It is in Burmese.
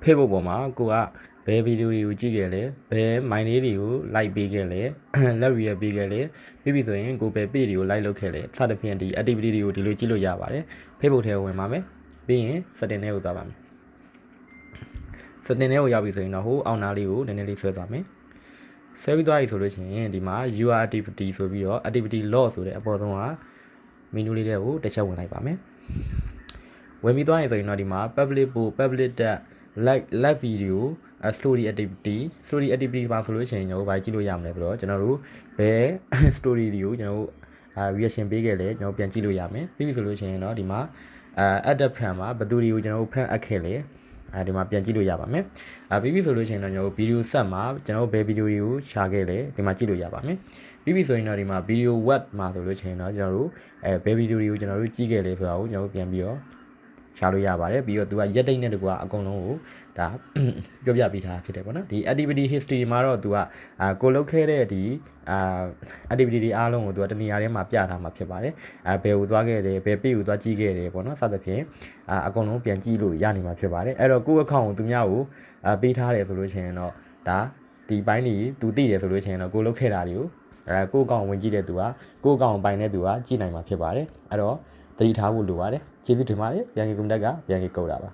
Facebook ပေါ်မှာကိုကဘယ်ဗီဒီယိုတွေကိုကြည့်ခဲ့လဲဘယ်မိုင်းလေးတွေကို like ပေးခဲ့လဲလက် react ပေးခဲ့လဲပြီးပြီဆိုရင်ကိုဘယ် page တွေကို like လုပ်ခဲ့လဲစသဖြင့်ဒီ activity တွေကိုဒီလိုကြည့်လို့ရပါတယ် Facebook ထဲကိုဝင်ပါမယ်ပြီးရင် setting ထဲကိုသွားပါမယ် setting ထဲကိုရောက်ပြီဆိုရင်တော့ဟိုအောင်နာလေးကိုနည်းနည်းလေးဆွဲသွားမယ်ဆွဲပြီးသွားပြီဆိုလို့ရှိရင်ဒီမှာ UR activity ဆိုပြီးတော့ activity log ဆိုတဲ့အပေါ်ဆုံးက menu လေးတွေကိုတစ်ချက်ဝင်လိုက်ပါမယ်ဝင်ပြီးသွားရင်ဆိုရင်တော့ဒီမှာ public post public tag like video story activity ပါဆိုလို့ရှိရင်ကျွန်တော်တို့ဘာကြည့်လို့ရမလဲဆိုတော့ကျွန်တော်တို့ဘယ် story တွေကိုကျွန်တော်တို့reaction ပေးခဲ့လဲကျွန်တော်ပြန်ကြည့်လို့ရမယ်ပြီးပြီဆိုလို့ရှိရင်တော့ဒီမှာadd friend မှာဘယ်သူတွေကိုကျွန်တော်တို့ friend အပ်ခဲ့လဲဒီမှာပြန်ကြည့်လို့ရပါမယ်ပြီးပြီဆိုလို့ရှိရင်တော့ကျွန်တော်တို့ video set မှာကျွန်တော်တို့ဘယ် video တွေကိုရှာခဲ့လဲဒီမှာကြည့်လို့ရပါမယ်ပြီးပြီဆိုရင်တော့ဒီမှာ video what မှာဆိုလို့ရှိရင်တော့ကျွန်တော်တို့ဘယ် video တွေကိုကျွန်တော်တို့ကြည့်ခဲ့လဲဆိုတာကိုကျွန်တော်တို့ပြန်ပြီးတော့ရှာလို့ရပါတယ်ပြီးတော့သူကရက်တိတ်နဲ့တကွာအကုန်လုံးကိုဒါပြောပြပေးထားဖြစ်တယ်ပေါ့နော်ဒီ activity history မှာတော့သူကကိုလုတ်ခဲ့တဲ့ဒီactivity တွေအားလုံးကိုသူကတနေရာထဲမှာပြထားမှာဖြစ်ပါတယ်ဘယ်ကိုသွားခဲ့တယ်ဘယ် page ကိုသွားကြည့်ခဲ့တယ်ပေါ့နော်စသဖြင့်အကုန်လုံးပြန်ကြည့်လို့ရနိုင်မှာဖြစ်ပါတယ်အဲ့တော့ကိုယ့် account ကိုသူများကိုပေးထားတယ်ဆိုလို့ရှိရင်တော့ဒါဒီပိုင်းကြီးသူသိတယ်ဆိုလို့ရှိရင်တော့ကိုလုတ်ခဲ့တာတွေကိုကိုယ့် account ဝင်ကြည့်တဲ့သူကကိုယ့် account ပိုင်တဲ့သူကကြည့်နိုင်မှာဖြစ်ပါတယ်အဲ့တော့သတိထားဖို့လိုပါတယ်ကျေးဇူးတင်ပါတယ်ပြန်ကြီးကွန်တက်ကပြန်ကြီးကုတ်တာပါ